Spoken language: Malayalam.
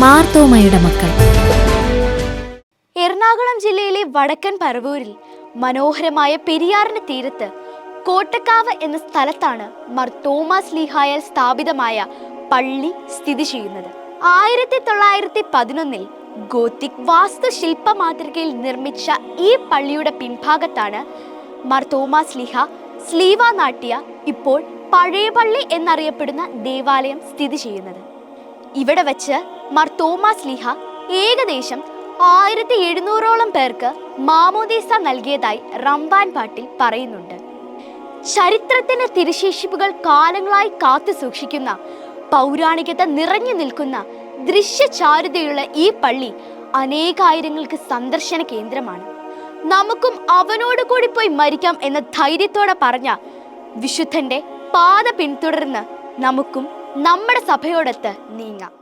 മാർത്തോമയുടെ മക്കൾ. എറണാകുളം ജില്ലയിലെ വടക്കൻ പറവൂരിൽ മനോഹരമായ പെരിയാറിന് തീരത്ത് കോട്ടക്കാവ് എന്ന സ്ഥലത്താണ് മാർ തോമാസ് ശ്ലീഹായാൽ സ്ഥാപിതമായ പള്ളി സ്ഥിതി ചെയ്യുന്നത്. 1911 ഗോത്തിക് വാസ്തുശില്പ മാതൃകയിൽ നിർമ്മിച്ച ഈ പള്ളിയുടെ പിൻഭാഗത്താണ് മാർ തോമാസ് ശ്ലീഹ സ്ലീവ നാട്ടിയ, ഇപ്പോൾ പഴയ പള്ളി എന്നറിയപ്പെടുന്ന ദേവാലയം സ്ഥിതി ചെയ്യുന്നത്. ഇവിടെ വച്ച് മാർ തോമാസ് ശ്ലീഹ ഏകദേശം 1700ഓളം പേർക്ക് മാമോദീസ നൽകിയതായി റംബാൻ പാട്ടിൽ പറയുന്നുണ്ട്. ചരിത്രത്തിന്റെ തിരുശേഷിപ്പുകൾ കാലങ്ങളായി കാത്തു സൂക്ഷിക്കുന്ന, പൗരാണികത നിറഞ്ഞു നിൽക്കുന്ന ദൃശ്യചാരുതയുള്ള ഈ പള്ളി അനേകായിരങ്ങൾക്ക് സന്ദർശന കേന്ദ്രമാണ്. നമുക്കും അവനോട് കൂടി പോയി മരിക്കാം എന്ന ധൈര്യത്തോടെ പറഞ്ഞ വിശുദ്ധന്റെ പാത പിന്തുടർന്ന് നമുക്കും നമ്മുടെ സഭയോടൊത്ത് നീങ്ങാം.